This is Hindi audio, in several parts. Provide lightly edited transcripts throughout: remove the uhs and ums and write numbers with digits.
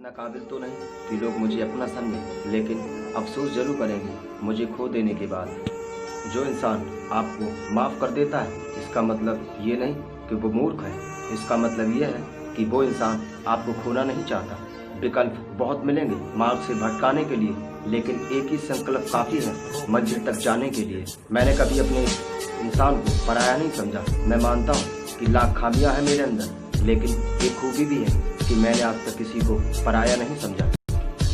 इतना काबिल तो नहीं कि लोग मुझे अपना समझें, लेकिन अफसोस जरूर करेंगे मुझे खो देने के बाद। जो इंसान आपको माफ़ कर देता है, इसका मतलब ये नहीं कि वो मूर्ख है, इसका मतलब यह है कि वो इंसान आपको खोना नहीं चाहता। विकल्प बहुत मिलेंगे मार्ग से भटकाने के लिए, लेकिन एक ही संकल्प काफ़ी है मंजिल तक जाने के लिए। मैंने कभी अपने इंसान को पराया नहीं समझा। मैं मानता हूँ कि लाख खामियां हैं मेरे अंदर, लेकिन एक खूबी भी है कि मैंने आज तक किसी को पराया नहीं समझा।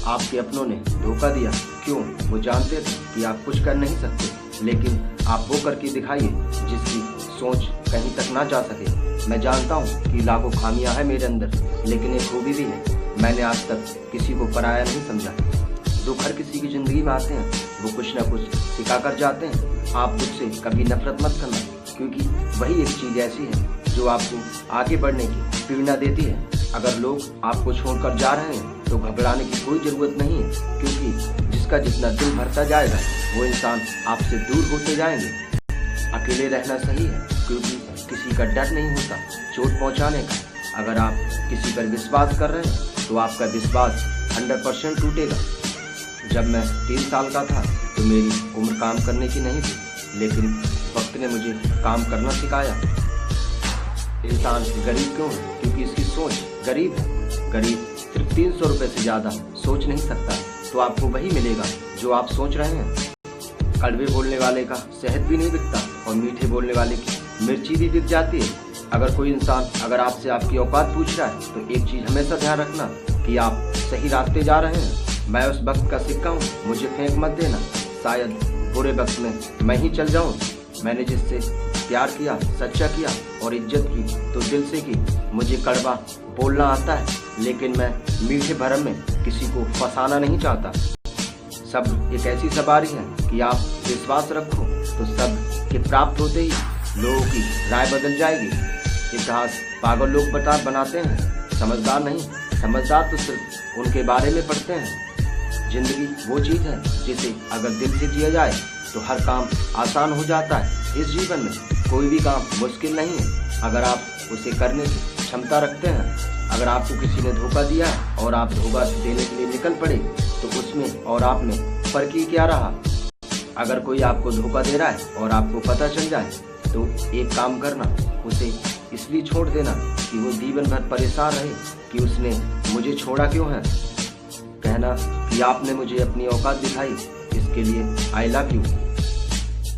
आपके अपनों ने धोखा दिया, क्यों? वो जानते थे कि आप कुछ कर नहीं सकते, लेकिन आप वो करके दिखाइए जिसकी सोच कहीं तक ना जा सके। मैं जानता हूँ कि लाखों खामियां हैं मेरे अंदर, लेकिन एक खूबी भी है, मैंने आज तक किसी को पराया नहीं समझा। दुख हर किसी की ज़िंदगी में आते हैं, वो कुछ ना कुछ सिखा कर जाते हैं। आप दुख से कभी नफरत मत करना, क्योंकि वही एक चीज़ ऐसी है जो आपको आगे बढ़ने की प्रेरणा देती है। अगर लोग आपको छोड़कर जा रहे हैं तो घबराने की कोई ज़रूरत नहीं है, क्योंकि जिसका जितना दिल भरता जाएगा वो इंसान आपसे दूर होते जाएंगे। अकेले रहना सही है, क्योंकि किसी का डर नहीं होता चोट पहुंचाने का। अगर आप किसी पर विश्वास कर रहे हैं तो आपका विश्वास 100% टूटेगा। जब मैं 3 साल का था तो मेरी उम्र काम करने की नहीं थी, लेकिन वक्त ने मुझे काम करना सिखाया। इंसान गरीब क्यों है? क्योंकि इसकी सोच गरीब है। गरीब सिर्फ 300 रुपये से ज़्यादा सोच नहीं सकता, तो आपको वही मिलेगा जो आप सोच रहे हैं। कड़वे बोलने वाले का शहद भी नहीं बिकता, और मीठे बोलने वाले की मिर्ची भी बिक जाती है। अगर कोई इंसान अगर आपसे आपकी औकात पूछ रहा है तो एक चीज़ हमेशा ध्यान रखना कि आप सही रास्ते जा रहे हैं। मैं उस वक्त का सिक्का हूँ, मुझे फेंक मत देना। शायद बुरे वक्त में मैं ही चल जाऊँ। मैंने जिससे प्यार किया, सच्चा किया और इज्जत की तो दिल से की। मुझे कड़वा बोलना आता है, लेकिन मैं मीठे भरम में किसी को फंसाना नहीं चाहता। सब एक ऐसी सवारी है कि आप विश्वास रखो तो सब के प्राप्त होते ही लोगों की राय बदल जाएगी। इतिहास पागल लोग बनाते हैं, समझदार नहीं। समझदार तो सिर्फ उनके बारे में पढ़ते हैं। जिंदगी वो चीज़ है जिसे अगर दिल से जिया जाए तो हर काम आसान हो जाता है। इस जीवन में कोई भी काम मुश्किल नहीं है अगर आप उसे करने की क्षमता रखते हैं। अगर आपको किसी ने धोखा दिया है और आप धोखा देने के लिए निकल पड़े तो उसमें और आप में फर्क ही क्या रहा? अगर कोई आपको धोखा दे रहा है और आपको पता चल जाए तो एक काम करना, उसे इसलिए छोड़ देना कि वो जीवन भर परेशान रहे कि उसने मुझे छोड़ा क्यों है। कहना कि आपने मुझे अपनी औकात दिखाई, इसके लिए आई लव यू।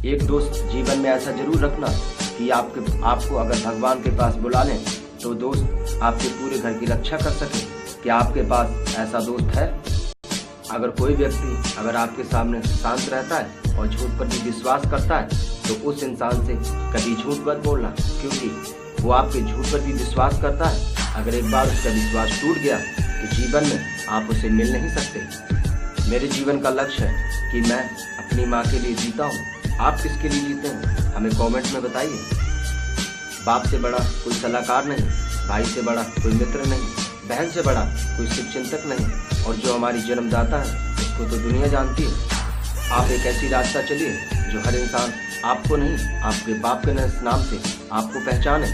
एक दोस्त जीवन में ऐसा जरूर रखना कि आपको अगर भगवान के पास बुला लें तो दोस्त आपके पूरे घर की रक्षा कर सके। क्या आपके पास ऐसा दोस्त है? अगर कोई व्यक्ति अगर आपके सामने शांत रहता है और झूठ पर भी विश्वास करता है तो उस इंसान से कभी झूठ मत बोलना, क्योंकि वो आपके झूठ पर भी विश्वास करता है। अगर एक बार उसका विश्वास टूट गया तो जीवन में आप उसे मिल नहीं सकते। मेरे जीवन का लक्ष्य है कि मैं अपनी माँ के लिए जीता हूँ। आप किसके लिए जीते हैं हमें कमेंट में बताइए। बाप से बड़ा कोई सलाहकार नहीं, भाई से बड़ा कोई मित्र नहीं, बहन से बड़ा कोई शुभचिंतक नहीं, और जो हमारी जन्मदाता है उसको तो दुनिया जानती है। आप एक ऐसी रास्ता चलिए जो हर इंसान आपको नहीं, आपके बाप के नाम से आपको पहचाने।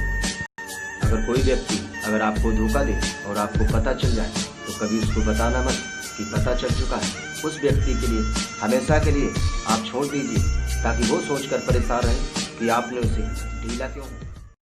अगर कोई व्यक्ति अगर आपको धोखा दे और आपको पता चल जाए तो कभी उसको बताना मत कि पता चल चुका है। उस व्यक्ति के लिए हमेशा के लिए आप छोड़ दीजिए, ताकि वो सोचकर परेशान रहे कि आपने उसे ढीला क्यों।